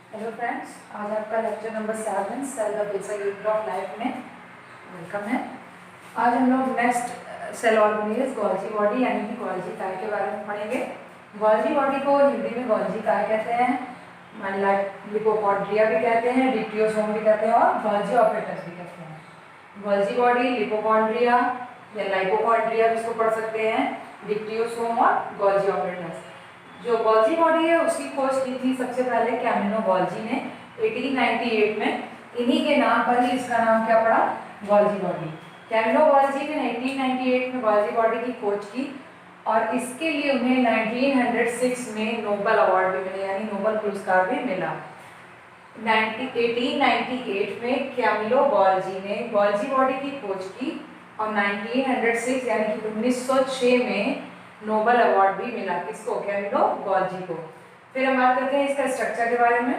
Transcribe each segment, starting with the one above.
Hello friends, आज आपका lecture number 7 cell the basic unit of life में welcome है। आज हम लोग next cell organelle Golgi body यानी कि गोल्जी काय के बारे में पढ़ेंगे। गोल्जी बॉडी को हिंदी में गोल्जी काय कहते हैं, लिपोकॉन्ड्रिया भी कहते हैं, डिप्टियोसोम भी कहते हैं और गोल्जी ऑपरेटस भी कहते हैं। गोल्जी बॉडी, लिपोकॉन्ड्रिया या लाइपोकॉन्ड्रिया भी इसको पढ़ सकते हैं, डिप्टियोसोम और गोल्जी ऑपरेटस। जो गोल्जी बॉडी है उसकी खोज की थी सबसे पहले कैमिनो गोल्जी ने 1898 में। इन्हीं के नाम पर ही इसका नाम क्या पड़ा, गोल्जी बॉडी। कैमिनो गोल्जी ने 1898 में गोल्जी बॉडी की खोज की और इसके लिए उन्हें 1906 में नोबेल अवार्ड भी मिला, यानी नोबेल पुरस्कार भी मिला। 1898 में कैमिलो गोल्जी ने गोल्जी बॉडी की खोज की और 1906 यानी कि 1906 में नोबेल अवार्ड भी मिला। किसको? कैमिलो गोल्जी को। फिर हम बात करते हैं इसका स्ट्रक्चर के बारे में।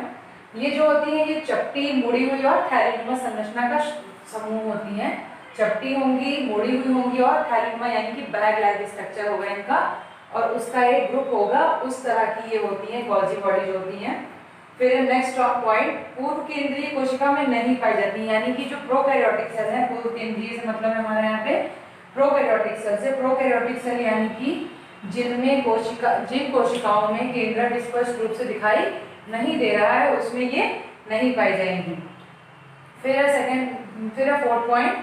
ये जो होती है ये चपटी, मुड़ी हुई और थैलीनुमा संरचना का समूह होती हैं। चपटी होंगी, मुड़ी हुई होंगी और थैलीनुमा यानी कि बैग लाइक स्ट्रक्चर होगा इनका, और उसका एक ग्रुप होगा। उस तरह की ये होती है गोल्जी बॉडी जो होती है। फिर नेक्स्ट पॉइंट, पूर्व केंद्रीय कोशिका में नहीं पाई जाती, यानी कि जो प्रोकैरियोटिक सेल है, पूर्व केंद्रीय से मतलब है हमारे यहाँ पे प्रोकैरियोटिक सेल से। प्रोकैरियोटिक सेल यानी कि जिन कोशिकाओं में केंद्रक स्पष्ट रूप से दिखाई नहीं दे रहा है उसमें ये नहीं पाई जाएंगी। फिर फोर्थ पॉइंट,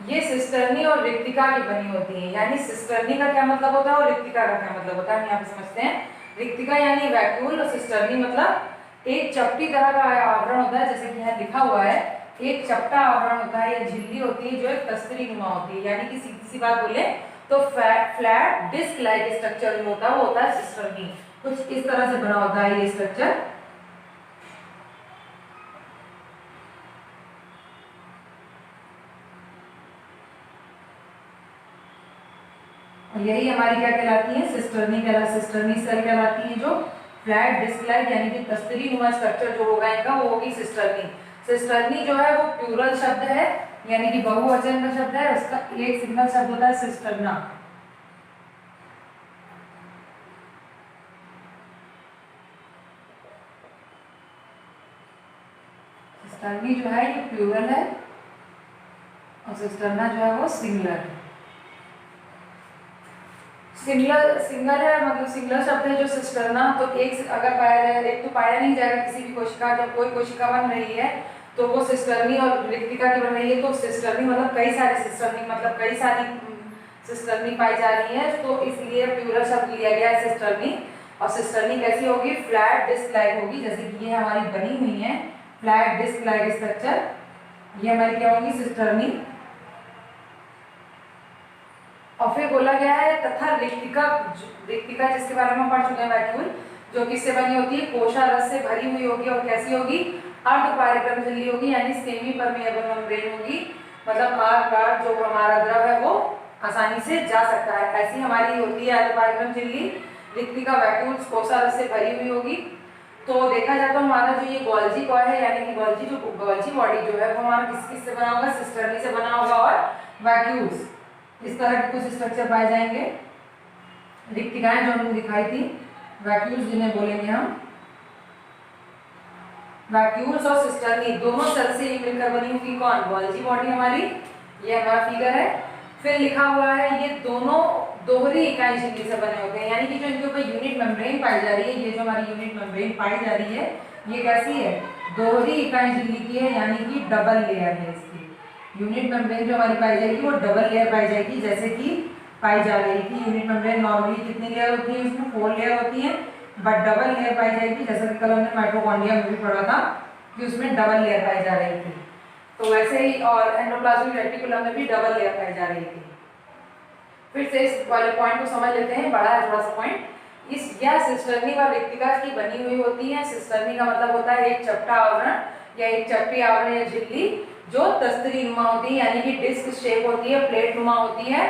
ये सिस्टर्नी और रिक्तिका की बनी होती है। यानी सिस्टर्नी का क्या मतलब होता है और रिक्तिका का क्या मतलब होता है, हम यहाँ पे समझते हैं। रिक्तिका यानी वैक्यूल और सिस्टर्नी मतलब एक चपटी तरह का आवरण होता है, जैसे कि यहाँ लिखा हुआ है एक चपटा आवरण होता है या झिल्ली होती है जो एक तस्तरी नुमा होती है। यानी कि सीधी सी बात बोले तो फ्लैट डिस्क लाइक स्ट्रक्चर जो होता है वो होता है सिस्टर्नी। कुछ इस तरह से बना होता है ये स्ट्रक्चर। और यही हमारी क्या कहलाती है, सिस्टर्नी सिस्टर्नी सेल कहलाती है, जो फ्लैट डिस्क लाइक यानी कि तस्तरी नुमा स्ट्रक्चर जो होगा इनका वो होगी सिस्टर्नी। सिस्टर्नी जो है वो प्लूरल शब्द है, यानी कि बहुवचन का शब्द है। उसका एक सिंगल शब्द होता है सिस्टर्ना। सिस्टर्नी जो है ये प्लूरल है और सिस्टर्ना जो है वो सिंगुलर है। सिंगल है मतलब सिंगुलर शब्द है जो सिस्टर्ना। तो एक अगर पाया जाए, एक तो पाया नहीं जाएगा किसी भी कोशिका। जब कोई कोशिका बन रही है तो वो सिस्टर्नी और रिक्तिका की बन रही है, तो सिस्टर्नी मतलब कई सारे सिस्टर्नी, मतलब कई सारी सिस्टर्नी पाई जा रही है, तो इसलिए प्लूरल शब्द लिया गया है सिस्टर्नी। और सिस्टर्नी कैसी होगी, फ्लैट डिस्क लाइक होगी, जैसे कि ये हमारी बनी हुई है फ्लैट डिस्क लाइक स्ट्रक्चर। ये हमारी क्या होगी, सिस्टर्नी। और फिर बोला गया है तथा रिक्तिका जिसके बारे में हम पढ़ चुके हैं, वैक्यूल, जो किससे बनी होती है, कोशा रस से भरी हुई होगी और कैसी होगी, अर्ध पारगम्य झिल्ली होगी, यानी सेमी परमेएबल मेम्ब्रेन होगी। मतलब आर पार जो हमारा द्रव है वो आसानी से जा सकता है, ऐसी हमारी होती है अर्ध पारगम्य झिल्ली। रिक्तिका वैक्यूल कोशा रस से भरी हुई होगी। तो देखा जाए तो हमारा जो ये गोल्जी कॉय है, यानी कि गोल्जी बॉडी जो है वो हमारा किस से बना होगा, सिस्टर्नी से बना होगा और वैक्यूल्स। इस तरह के कुछ स्ट्रक्चर पाए जाएंगे। रिक्तिकाएं जो हमने दिखाई थी, वैक्यूल्स जिन्हें बोलेंगे हम। वैक्यूल्स और सिस्टर्नी दोनों सेल से ये मिलकर बनी होगी कौन, गोल्जी बॉडी हमारी। ये हमारा फिगर है। फिर लिखा हुआ है ये दोनों दोहरी इकाई झिल्ली से बने होते हैं, यानी कि जो इनके ऊपर यूनिट मेम्ब्रेन पाई जा रही है, ये जो हमारी यूनिट मेम्ब्रेन पाई जा रही है ये कैसी है, दोहरी इकाई झिल्ली की है, यानी कि डबल लेयर है इसकी। यूनिट मेम्ब्रेन जो हमारी पाई जाएगी वो डबल लेयर पाई जाएगी, जैसे कि पाई जा रही थी। यूनिट मेम्ब्रेन नॉर्मली कितनी लेयर होती है, उसमें 4 लेयर होती है, बट डबल लेयर पाई जाएगी, जैसा कि कल हमने माइटोकॉन्ड्रिया में भी पढ़ा था कि उसमें डबल लेयर पाई जा रही थी। तो वैसे ही और एंडोप्लाज्मिक रेटिकुलम में भी डबल लेयर पाई जा रही थी। फिर से इस वाले पॉइंट को समझ लेते हैं, बड़ा है थोड़ा सा पॉइंट। यह सिस्टर्नी व रिक्तिका की बनी हुई होती है। सिस्टर्नी का मतलब होता है एक चपटा आवरण या एक चपटी आवरण या झिल्ली जो तस्तरी नुमा होती है, यानी कि डिस्क शेप होती है, प्लेट नुमा होती है,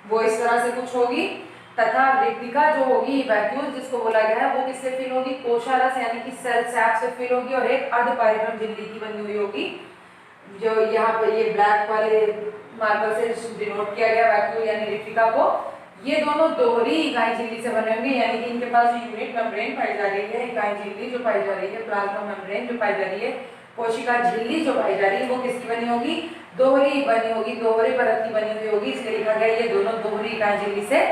वो इस तरह से कुछ होगी। तथा रिक्तिका जो होगी, वैक्यूल जिसको बोला गया है, वो किससे फिल होगी, कोशारस यानी कि सेल सैक से फिल होगी और एक अर्ध पाइरिफरम झिल्ली की बनी हुई होगी। जो यहाँ पर ये ब्लैक वाले मार्कर से डिनोट किया गया वैक्यूल यानी रिक्तिका को, ये दोनों दोहरी इकाई झिल्ली से बने होंगे, यानी कि इनके पास जो यूनिट मेम्ब्रेन पाई जा रही है, इकाई झिल्ली जो पाई जा रही है, प्लाज्मा मेम्ब्रेन जो पाई जा रही है, कोशिका झिल्ली जो पाई जा रही है, वो किसकी बनी होगी? दोहरी बनी होगी, दोहरे परत की बनी हुई होगी, इसलिए लिखा गया ये दोनों दोहरी इकाई झिल्ली से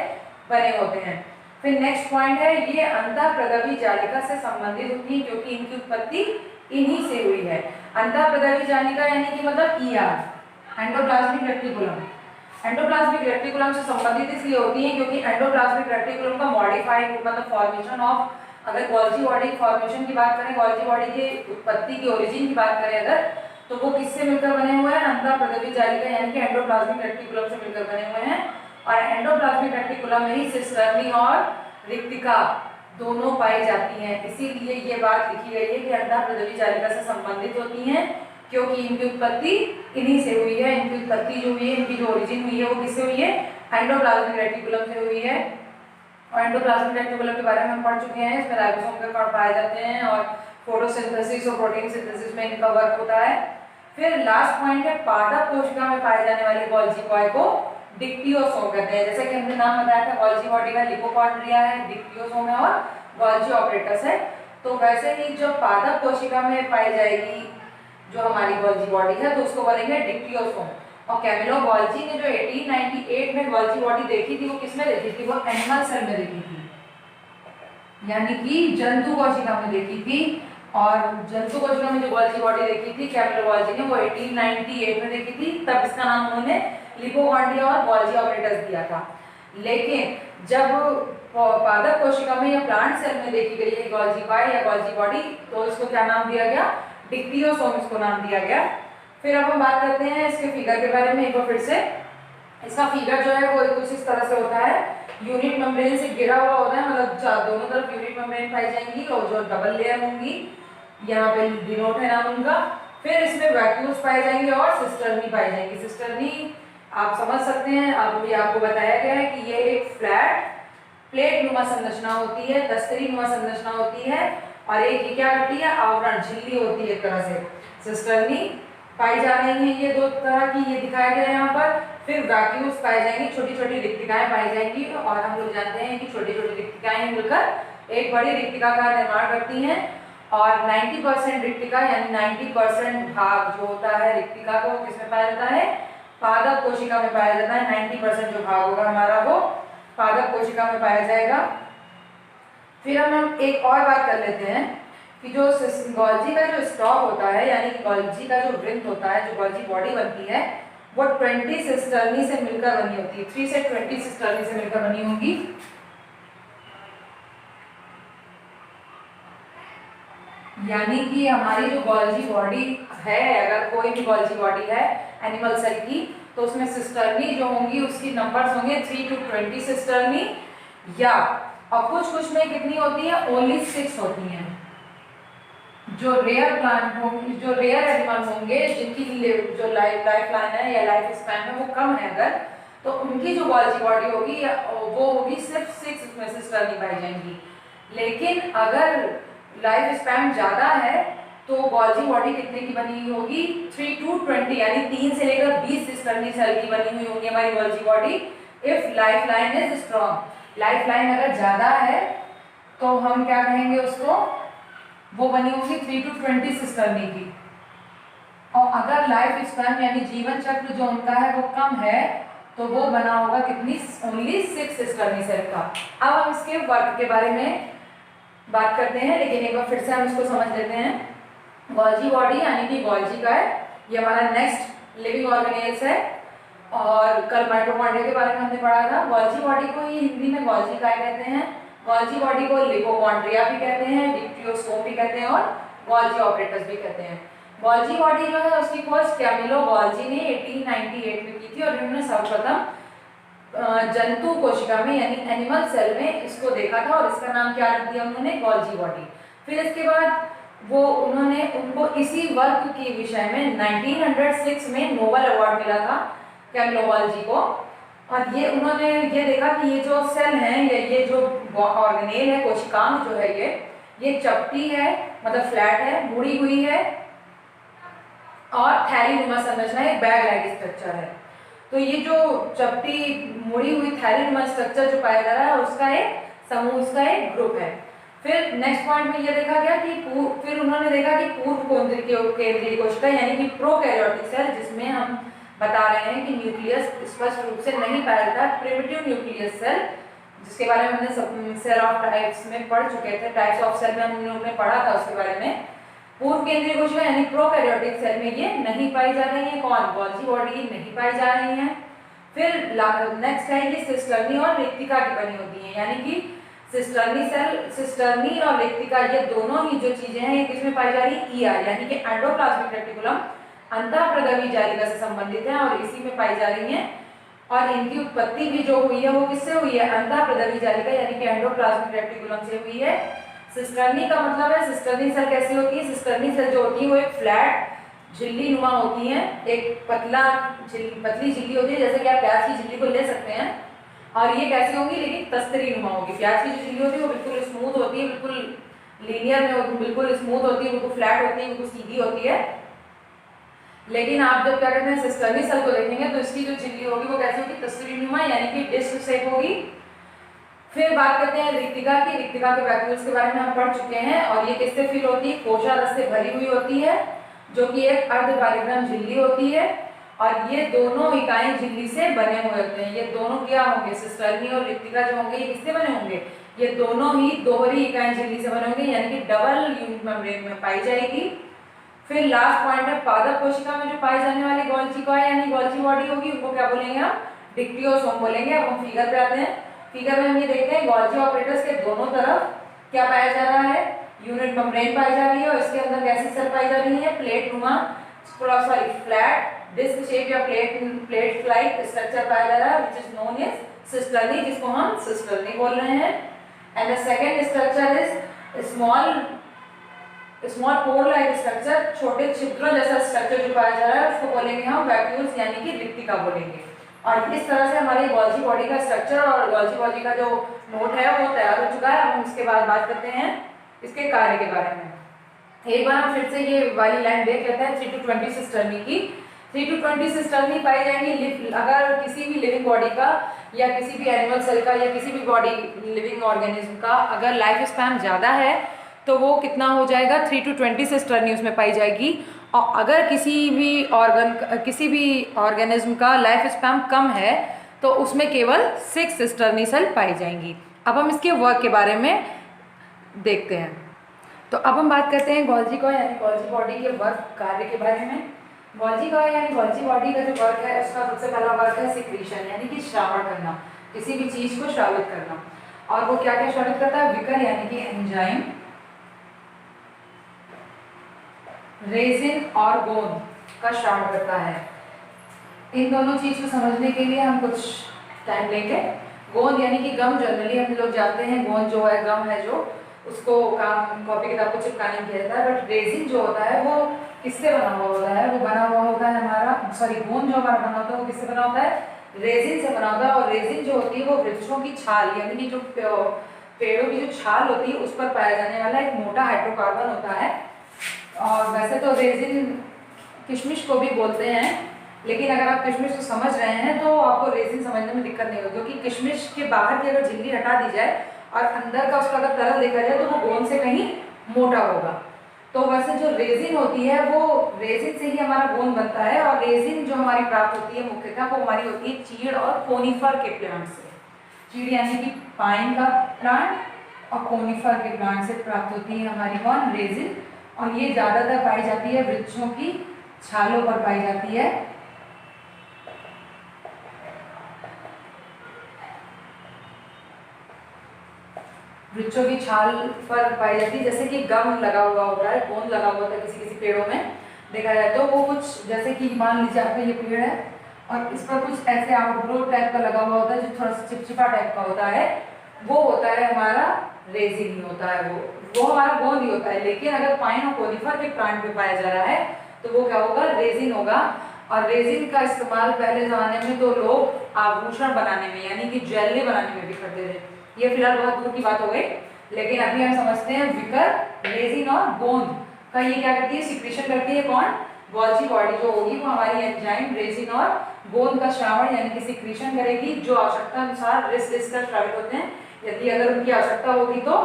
बने होते हैं। फिर नेक्स्ट पॉइंट है, ये अंतःप्रदवी जालिका से संबंधित होती है क्योंकि इनकी उत्पत्ति इन्हीं से हुई है। अंतःप्रदवी जालिका यानी कि मतलब ER, endoplasmic reticulum. Endoplasmic reticulum से संबंधित इसलिए होती है क्योंकि एंडोप्लाज्मिक रेटिकुलम का मॉडिफाइड मतलब फॉर्मेशन ऑफ, अगर गोल्जी बॉडी फॉर्मेशन की बात करें, गोल्जी बॉडी की उत्पत्ति की ओरिजिन की बात करें अगर, तो वो किससे मिलकर बने हुए हैं? अंतःप्रदवी जालिका यानी कि एंडोप्लाज्मिक रेटिकुलम से मिलकर बने हुए हैं। और एंडोप्लाज्मिक रेटिकुलम में ही सिस्टर्नी और रिक्तिका दोनों पाई जाती हैं, इसीलिए ये बात लिखी गई है कि अंतःप्रदवी जालिका से संबंधित होती हैं क्योंकि इनकी उत्पत्ति इन्हीं से हुई है। इनकी उत्पत्ति जो हुई है, इनकी जो ओरिजिन हुई है वो किससे हुई है? एंडोप्लाज्मिक रेटिकुलम से हुई है। और एंडोप्लाज्मिक रेटिकुलम के बारे में हम पढ़ चुके हैं, इसमें राइबोसोम के कण पाए जाते हैं और फोटोसिंथेसिस और प्रोटीन सिंथेसिस में इनका वर्क होता है। फिर लास्ट पॉइंट है, पादप कोशिका में पाए जाने वाले गोल्जी कॉय को डिक्टियोसोम कहते हैं। जैसा कि हमने नाम बताया था, गोल्जी बॉडी का लिपोकॉन्ड्रिया है, डिक्टियोसोम है और गोल्जी ऑपरेटस है। तो वैसे ही जो पादप कोशिका में पाई जाएगी जो हमारी गोल्जी बॉडी है, तो उसको बोलेंगे डिक्टियोसोम। और कैमिलो गोल्जी ने जो 1898 में गोल्जी बॉडी देखी थी, वो किसमें देखी थी? वो एनिमल सेल में देखी थी, यानी कि जंतु कोशिका में देखी थी। और जंतु कोशिका में जो गोल्जी बॉडी देखी थी कैमिलो गोल्जी ने, वो 1898 में देखी थी। तब इसका नाम उन्होंने लिपोकॉन्ड्रिया और गोल्जी ऑपरेटस दिया था। लेकिन जब पादप कोशिका में या प्लांट सेल में देखी गई है गोल्जी कॉय या गोल्जी बॉडी, तो इसको क्या नाम दिया गया? डिक्टियोसोम इसको नाम दिया गया। फिर अब हम बात करते हैं इसके फिगर के बारे में एक बार फिर से। इसका फिगर जो है वो कुछ इस तरह से होता है, यूनिट मेम्ब्रेन से घिरा हुआ होता है, मतलब दोनों तरफ यूनिट मेम्ब्रेन पाई जाएंगी और जो डबल लेयर होंगी, यहाँ पे डिनोट है नाम उनका। फिर इसमें वैक्यूल्स पाए जाएंगे और सिस्टर्नी पाई जाएंगी। सिस्टर्नी आप समझ सकते हैं, अब ये आपको बताया गया है कि ये एक फ्लैट प्लेट नुमा संरचना होती है, दस्तरी नुमा संरचना होती है, और एक ये क्या करती है? आवरण, झिल्ली होती है एक तरह से। सिस्टर्नी पाई जा रही है ये दो तरह की, ये दिखाया गया है यहाँ पर। फिर वैक्यूल्स पाए जाएंगे, छोटी छोटी रिक्तिकाएं पाई जाएंगी, और हम लोग जानते हैं कि छोटी छोटी रिक्तिकाएं मिलकर एक बड़ी रिक्तिका का निर्माण करती हैं। और 90% रिक्तिका यानी 90% भाग जो होता है रिक्तिका को किसमें पाया जाता है? पादप कोशिका में पाया जाता है। 90% जो भाग होगा हमारा वो पादप कोशिका में पाया जाएगा। फिर हम एक और बात कर लेते हैं कि जो गोल्जी का जो स्टॉक होता है, यानी कि गोल्जी का जो वृंत होता है, जो गोल्जी बॉडी बनती है, वो 20 सिस्टर्नी से मिलकर बनी होती है। 3 से 20 सिस्टर्नी से मिलकर बनी होगी। यानी कि हमारी जो गोल्जी बॉडी है, अगर कोई भी गोल्जी बॉडी है एनिमल सेल की, तो उसमें सिस्टर्नी जो होंगी उसकी नंबर्स होंगे 3 to 20 सिस्टर्नी, या और कुछ कुछ में कितनी होती है? ओनली 6 होती हैं। जो रेयर प्लांट होंगे, जो रेयर एनिमल होंगे, जिनकी जो लाइफ लाइन है या लाइफ स्पैन है वो कम है अगर, तो उनकी जो गोल्जी बॉडी होगी वो होगी सिर्फ 6 उसमें सिस्टर्नी पाई जाएंगी। लेकिन अगर लाइफ स्पैन ज्यादा है तो गोल्जी बॉडी कितने की बनी हुई होगी? 3 to 20, यानी 3 से लेकर 20 सिस्टर्नी सेल की बनी हुई होगी हमारी Golgi body. If life line is strong, life line अगर ज्यादा है तो हम क्या कहेंगे उसको? वो बनी होगी 3 to 20 सिस्टर्नी की। और अगर लाइफ स्पैन यानी जीवन चक्र जो उनका है वो कम है, तो वो बना होगा कितनी? ओनली 6 सिस्टर्नी सेल का। अब हम इसके वर्क के बारे में बात करते हैं, लेकिन एक बार फिर से हम इसको समझ लेते हैं। गोल्जी बॉडी यानी कि गोल्जी का है, ये हमारा नेक्स्ट लिविंग ऑर्गेनेल्स है। और कल माइटोकॉन्ड्रिया के बारे में हमने पढ़ा था। गोल्जी बॉडी को ही हिंदी में गोल्जी काय कहते हैं, गोल्जी बॉडी को लिपोकॉन्ड्रिया भी कहते हैं, डिक्टियोसोम भी कहते हैं और गोल्जी ऑपरेटस भी कहते हैं। गोल्जी बॉडी जो है उसकी खोज कैमिलो गोल्जी ने 1898 में की थी, और इन्होंने सर्वप्रथम जंतु कोशिका में यानी एनिमल सेल में इसको देखा था, और इसका नाम क्या रख दिया उन्होंने? Golgi body. फिर इसके बाद वो उन्होंने उनको इसी वर्क के विषय में 1906 में नोबेल अवार्ड मिला था कैमिलो गोल्जी को। और ये उन्होंने ये देखा कि ये जो सेल है या ये जो ऑर्गेनेल है, कोशिकांग जो है, ये चपटी है, मतलब फ्लैट है, मुड़ी हुई है और थैली नुमा संरचना, एक बैग लाइक स्ट्रक्चर है। तो ये जो चपटी मुड़ी हुई थैलिन स्ट्रक्चर जो पाया जा रहा है उसका एक समूह, उसका एक ग्रुप है। फिर नेक्स्ट पॉइंट में ये देखा गया कि फिर उन्होंने देखा कि पूर्व केंद्रीय कोशिका यानी कि प्रोकैरियोटिक सेल, जिसमें हम बता रहे हैं कि न्यूक्लियस स्पष्ट रूप से नहीं पाया जाता, प्रिमिटिव न्यूक्लियस सेल, जिसके बारे में हमने सेल ऑफ टाइप्स में पढ़ चुके थे, टाइप्स ऑफ सेल में हमने पढ़ा था उसके बारे में। पूर्व केंद्रीय कोशिका यानी प्रोकैरियोटिक सेल में ये नहीं पाई जा रही है। कौन? गोल्जी बॉडी नहीं पाई जा रही है। फिर नेक्स्ट है ये सिस्टर्नी और रिक्तिका की बनी होती है, यानी कि सिस्टर्नी और रिक्तिका ये दोनों ही जो चीजें हैं ये किसमें पाई जा रही है? ईआर यानी कि एंडोप्लाज्मिक रेटिकुलम अंतःप्रदवी जालिका से संबंधित है और इसी में पाई जा रही है। और इनकी उत्पत्ति भी जो हुई है वो किससे हुई है? अंतःप्रदवी जालिका यानी कि एंडोप्लाज्मिक रेटिकुलम से हुई है। सिस्टर्नी का मतलब है, सिस्टर्नी सेल कैसी होती है? सिस्टर्नी सेल जो होती है वो एक फ्लैट झिल्ली नुमा होती है, एक पतली झिल्ली होती है, जैसे कि आप प्याज की झिल्ली को ले सकते हैं। और ये कैसी होगी? लेकिन तस्तरी नुमा होगी। प्याज की जो झिल्ली होती है वो बिल्कुल स्मूथ होती है, बिल्कुल लीनियर में बिल्कुल स्मूथ होती है, बिल्कुल फ्लैट होती है, बिल्कुल सीधी होती है। लेकिन आप जब क्या कहते हैं सिस्टर्नी सेल को देखेंगे तो इसकी जो झिल्ली होगी वो कैसी होगी? तस्तरी नुमा यानी कि डिस्क शेप होगी। फिर बात करते हैं रिक्तिका की। रिक्तिका के वैक्यूल्स के बारे में हम पढ़ चुके हैं और ये किससे फिल होती है? कोशारस से भरी हुई होती है, जो कि एक अर्धपरिक्रम झिल्ली होती है। और ये दोनों इकाई झिल्ली से बने हुए होते हैं। ये दोनों क्या होंगे? सिस्टर्नी और रिक्तिका जो होंगे ये किससे बने होंगे? ये दोनों ही दोहरी इकाई झिल्ली से बने होंगे, यानी कि डबल यूनिट मेम्ब्रेन में पाई जाएगी। फिर लास्ट पॉइंट है पादप कोशिका में जो पाई जाने वाली गोल्जी कॉय यानी गोल्जी बॉडी होगी, उनको क्या बोलेंगे हम? डिक्टियोसोम बोलेंगे। अब हम फिगर पे आते हैं। फिगर में हम ये देखते हैं गोल्जी ऑपरेटर्स के दोनों तरफ क्या पाया जा रहा है? यूनिट मेम्ब्रेन पाई जा रही है और इसके अंदर कैसी सेल पाई जा रही है? प्लेट नुमा, सॉरी फ्लैट डिस्क शेप या प्लेट लाइक स्ट्रक्चर पाया जा रहा है, which is known as cisternae, जिसको हम सिस्टर्नी बोल रहे हैं। And the second structure is small pore like structure, छोटे छिद्रों जैसा स्ट्रक्चर जो पाया जा रहा है उसको बोलेंगे हम वैक्यूल्स यानी कि रिक्तिका बोलेंगे। और इस तरह से हमारी गोल्जी बॉडी का स्ट्रक्चर और गोल्जी बॉडी का जो नोट है वो तैयार हो चुका है। हम इसके बाद बात करते हैं इसके कार्य के बारे में। एक बार हम फिर से ये वाली लाइन देख लेते हैं 3 to 20 सिस्टर्नी की। 3 to 20 सिस्टर्नी पाई जाएंगी अगर किसी भी लिविंग बॉडी का या किसी भी एनिमल सेल का या किसी भी बॉडी लिविंग ऑर्गेनिज्म का अगर लाइफ स्पैन ज़्यादा है तो वो कितना हो जाएगा? 3 to 20 सिस्टर्नी उसमें पाई जाएगी। और अगर किसी भी ऑर्गेनिज्म का लाइफ स्पैन कम है तो उसमें केवल 6 सिस्टर्नी सेल पाई जाएंगी। अब हम इसके वर्क के बारे में देखते हैं। तो अब हम बात करते हैं गोल्जी कॉय यानी गोल्जी बॉडी के वर्क कार्य के बारे में। गोल्जी कॉय यानी गोल्जी बॉडी का जो वर्क है उसका सबसे पहला वर्क है सिक्रीशन यानी कि श्रावण करना, किसी भी चीज को श्रावित करना। और वो क्या क्या श्रावित करता है? विकर यानी कि एंजाइम, रेजिन और गोंद का श्रावण करता है। इन दोनों चीज को समझने के लिए हम कुछ टाइम लेंगे। गोंद यानी कि गम, जनरली हम लोग जानते हैं गोंद जो है गम है जो उसको काम कॉपी किताब को चिपकाने में किया जाता है। बट रेजिन जो होता है वो किससे बना हुआ होता है? वो बना हुआ होता है हमारा गोंद जो हमारा बना होता है वो किससे बना होता है? रेजिन से बना होता है। और रेजिन जो होती है वो वृक्षों की छाल यानी कि जो पेड़ों की जो छाल होती है उस पर पाया जाने वाला एक मोटा हाइड्रोकार्बन होता है। और वैसे तो रेजिन किशमिश को भी बोलते हैं, लेकिन अगर आप किशमिश को समझ रहे हैं तो आपको रेजिन समझने में दिक्कत नहीं होगी, क्योंकि किशमिश के बाहर की अगर झिल्ली हटा दी जाए और अंदर का उसका अगर तरल देखा जाए तो वो गोंद से कहीं मोटा होगा। तो वैसे जो रेजिन होती है वो रेजिन से ही हमारा गोंद बनता है। और रेजिन जो हमारी प्राप्त होती है मुख्यतः वो हमारी होती है चीड़ और कोनिफर के प्लांट से। चीड़ यानी कि पाइन का प्लांट और कोनिफर के प्लांट से प्राप्त होती है हमारी कौन? रेजिन। और ये ज्यादातर पाई जाती है वृक्षों की छालों पर पाई जाती है। वृक्षों की छाल पर पाई जाती है, जैसे कि गम लगा हुआ होता है, गोंद लगा हुआ होता है किसी किसी पेड़ों में देखा जाए तो वो कुछ जैसे कि मान लीजिए आपका ये पेड़ है और इस पर कुछ ऐसे आउटग्रोथ टाइप का लगा हुआ होता है जो थोड़ा सा चिपचिपा टाइप का होता है, वो होता है हमारा रेजिन ही होता है, वो हमारा गोंद ही होता है। लेकिन अगर पाइन और कोनिफर के प्लांट में पाया जा रहा है तो वो क्या होगा? रेजिन होगा। और रेजिन का इस्तेमाल पहले जमाने में तो लोग आभूषण बनाने में यानी कि ज्वेलरी बनाने में भी करते थे। ये फिलहाल बहुत दूर की बात हो गई, लेकिन अभी हम समझते हैं विकर, रेजिन और गोंद का ये क्या करती है? सिक्रीशन करती है कौन? गोल्जी बॉडी जो होगी वो हमारी एंजाइम, रेजिन और गोंद का श्रावण यानी कि सिक्रीशन करेगी, जो आवश्यकता अनुसार रिस रिस कर श्रावित होते हैं। यदि अगर उनकी आवश्यकता होगी तो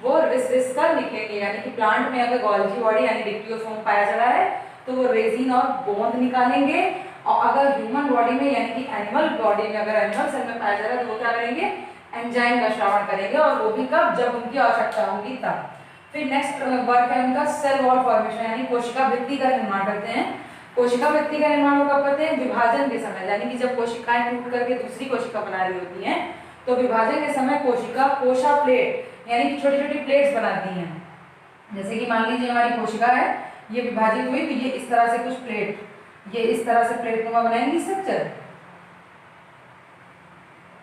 वो रिस रिस कर निकलेंगे, यानी कि प्लांट में अगर गोल्जी बॉडी यानी डिक्टियोसोम पाया जा रहा है तो वो रेजिन और गोंद निकालेंगे, और अगर ह्यूमन बॉडी में यानी कि एनिमल बॉडी में, अगर एनिमल सेल में पाया जा रहा है तो वो क्या करेंगे, एंजाइम का श्रावण करेंगे, और वो भी कब, जब उनकी आवश्यकता होगी तब। फिर नेक्स्ट वर्क है उनका सेल वॉल फॉर्मेशन यानी कोशिका भित्ति का निर्माण करते हैं। कोशिका भित्ति का निर्माण वो कब करते हैं, विभाजन के समय, यानी कि जब कोशिकाएं टूट करके दूसरी कोशिका बना रही होती हैं तो विभाजन के समय कोशिका कोशा प्लेट यानी कि छोटी छोटी प्लेट्स बनाती हैं। जैसे कि मान लीजिए हमारी कोशिका है, ये विभाजित हुई तो ये इस तरह से कुछ प्लेट, ये इस तरह से प्लेट नुमा बनाएंगी स्ट्रक्चर,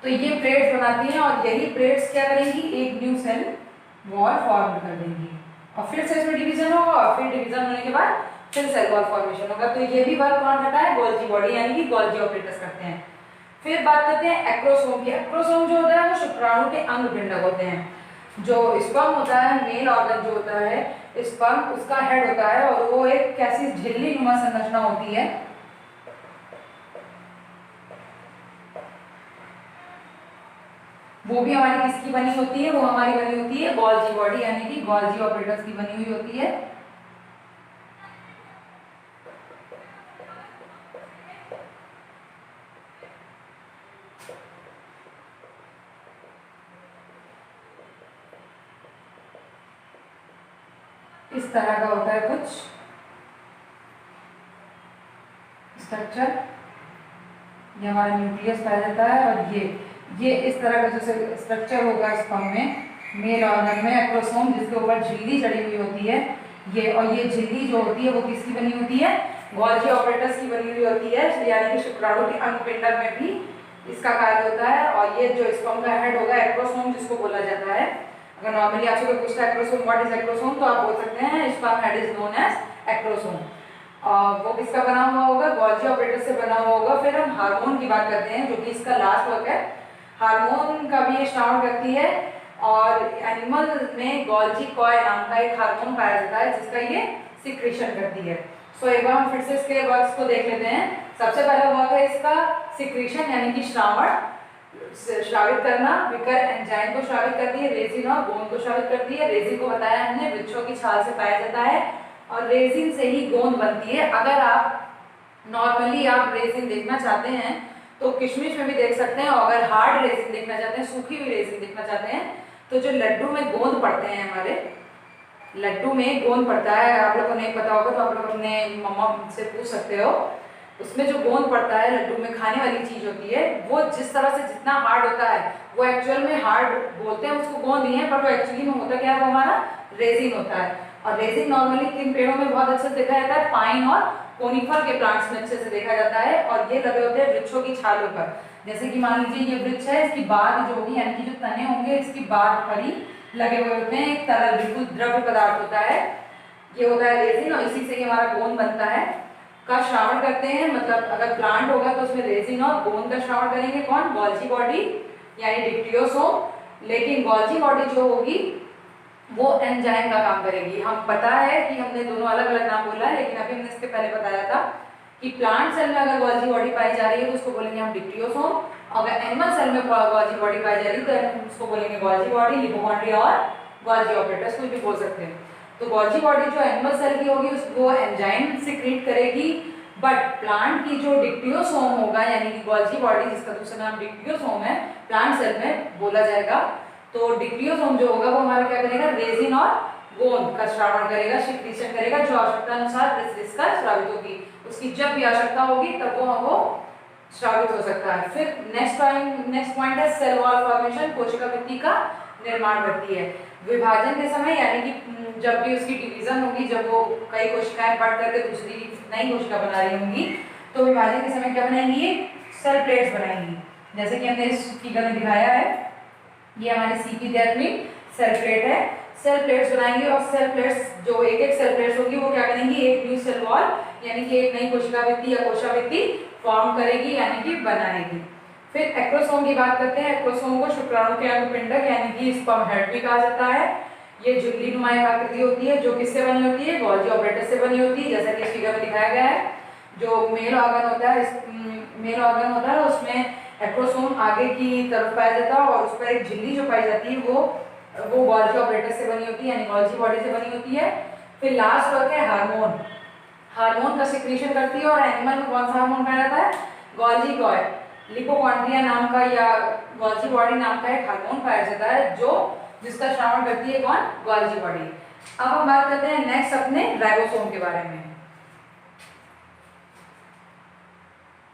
तो ये प्लेट्स बनाती हैं और यही प्लेट्स क्या करेंगी, एक न्यू सेल वॉल फॉर्म कर देंगी, और फिर से इसमें डिवीजन होगा, और फिर डिवीजन होने के बाद फिर सेल वॉल फॉर्मेशन होगा। तो ये भी वर्क कौन करता है, गोल्जी बॉडी यानी कि गोल्जी ऑपरेटर्स करते हैं। फिर बात करते हैं एक्रोसोम की। एक्रोसोम जो होता है वो शुक्राणु के अंग पिंडक होते हैं। जो स्पर्म होता है, मेल ऑर्गन जो होता है स्पर्म, उसका हेड होता है और वो एक कैसी झिल्ली नुमा संरचना होती है, वो भी हमारी किसकी बनी होती है, वो हमारी बनी होती है गोल्जी बॉडी यानी कि गोल्जी ऑपरेटर्स की बनी हुई होती है। इस तरह का होता है कुछ स्ट्रक्चर, ये हमारा न्यूक्लियस पाया जाता है, और ये इस तरह का जो स्ट्रक्चर होगा स्पर्म में, मेल ऑर्गन में एक्रोसोम, जिसके ऊपर झिल्ली चढ़ी हुई होती है ये, और ये झिल्ली जो होती है वो किसकी बनी होती है, गोल्जी ऑपरेटर्स की बनी हुई होती है, यानी कि शुक्राणु के अंग पिंडक में भी इसका कार्य होता है। और ये जो स्पर्म का हेड होगा एक्रोसोम जिसको बोला जाता है, अगर नॉर्मली आपसे कोई पूछता है एक्रोसोम व्हाट इज एक्रोसोम, तो आप बोल सकते हैं sperm head is known as acrosome. वो किसका बना हुआ होगा, गोल्जी ऑपरेटर से बना हुआ होगा। फिर हम हार्मोन की बात करते हैं जो कि इसका लास्ट वर्क है। हार्मोन का भी श्रावण करती है, और एनिमल में गोल्जी कॉय नाम का एक हार्मोन पाया जाता है जिसका ये सिक्रीशन करती है। सो एक बार हम फिर से इसके वर्क्स को देख लेते हैं। सबसे पहला वर्क है इसका सिक्रीशन यानी कि श्रावण, श्रावित करना। विकर एंजाइम को श्रावित करती है, रेजिन और गोंद को श्रावित करती है। रेजिन को बताया हमने वृक्षों की छाल से पाया जाता है, और रेजिन से ही गोंद बनती है। अगर आप नॉर्मली आप रेजिन देखना चाहते हैं तो किशमिश में भी देख सकते हैं, और अगर हार्ड रेजिन देखना चाहते हैं, सूखी हुई रेजिन देखना चाहते हैं, तो जो लड्डू में गोंद पड़ते हैं, हमारे लड्डू में गोंद पड़ता है, आप लोगों को नहीं पता होगा तो आप लोग अपने मम्मा से पूछ सकते हो। उसमें जो गोंद पड़ता है लड्डू में, खाने वाली चीज होती है, वो जिस तरह से जितना हार्ड होता है, वो एक्चुअल में हार्ड बोलते हैं उसको गोंद नहीं है, पर वो एक्चुअली में होता क्या है, वो हमारा रेजिन होता है। और रेजिन नॉर्मली किन पेड़ों में बहुत अच्छे से देखा जाता है, पाइन और कोनिफर के प्लांट्स में अच्छे से देखा जाता है, और ये लगे होते हैं वृक्षों की छालों पर। जैसे कि मान लीजिए ये वृक्ष है, इसकी बाग जो होगी यानी कि जो तने होंगे इसकी बाग पर ही लगे हुए होते हैं, एक तरल बिल्कुल द्रव्य पदार्थ होता है, ये होता है रेजिन, और इसी से हमारा गोंद बनता है। का श्रावण करते हैं, मतलब अगर प्लांट होगा तो उसमें रेजिन और गोंद का श्रावण करेंगे कौन, गोल्जी बॉडी यानी डिक्टियोसोम। लेकिन गोल्जी बॉडी जो होगी वो एंजाइम का काम करेगी। हम पता है कि हमने दोनों अलग अलग नाम बोला है, लेकिन अभी हमने इसके पहले बताया था कि प्लांट सेल में अगर गोल्जी बॉडी पाई जा रही है तो उसको बोलेंगे हम डिक्टियोसोम, अगर एनिमल सेल में गोल्जी बॉडी पाई जा रही है तो हम उसको बोलेंगे गोल्जी बॉडी, लिपोकॉन्ड्रिया और गोल्जी ऑपरेटर्स, कोई भी बोल सकते हैं। तो गोल्जी बॉडी जो एनिमल सेल की होगी उसको एंजाइम सिक्रीट करेगी, बट प्लांट की जो डिक्टियोसोम होगा यानी कि गोल्जी बॉडी जिसका दूसरा नाम डिक्टियोसोम है, प्लांट सेल में बोला जाएगा, तो डिक्टियोसोम जो होगा वो हमारा क्या करेगा, रेजिन और गोंद का श्रावण करेगा, सिक्रीशन करेगा, जो आवश्यकता अनुसार इसका श्रावित होगी, उसकी जब भी आवश्यकता होगी तब वो श्रावित हो सकता है। फिर नेक्स्ट पॉइंट है सेल वॉल फॉर्मेशन, कोशिका भित्ति का निर्माण करती है। विभाजन के समय यानी कि जब भी उसकी डिवीजन होगी, जब वो कई कोशिकाएं बढ़ करके दूसरी नई कोशिका बना रही होंगी, तो विभाजन के समय क्या बनाएंगी, ये सेल प्लेट्स बनाएंगी। जैसे कि हमने इस फिगर में दिखाया है, ये हमारे सी की डेथ में सेल प्लेट है, सेल प्लेट्स बनाएंगे, और सेल प्लेट्स जो एक एक सेल प्लेट्स होगी वो क्या करेंगी, एक न्यू सेल वॉल यानी कि एक नई कोशिका भित्ति या कोशाभित्ति फॉर्म करेगी यानी कि बनाएगी। फिर एक्रोसोम की बात करते हैं। एक्रोसोम को शुक्राणु के अंग पिंडक यानी कि स्पर्म हेड भी कहा जाता है। ये झिल्ली नुमा एक आकृति होती है जो किससे बनी होती है, गोल्जी ऑपरेटर से बनी होती है, जैसा कि इस फिगर में दिखाया गया है। जो मेल ऑर्गन होता है, मेल ऑर्गन होता है उसमें एक्रोसोम आगे की तरफ पाया जाता है और उस पर एक झिल्ली जो पाई जाती है वो गोल्जी ऑपरेटर से बनी होती है, यानी गोल्जी बॉडी से बनी होती है। फिर लास्ट वर्क है हार्मोन। हार्मोन का सिक्रीशन करती है और एनिमल में कौन सा हार्मोन पाया जाता है, गोल्जी गॉय लिपोकॉन्ड्रिया नाम का या गोल्जी बॉडी नाम का एक हार्मोन पाया जाता है जो जिसका श्रावण करती है कौन, गोल्जी बॉडी। अब हम बात करते हैं नेक्स्ट अपने राइबोसोम के बारे में।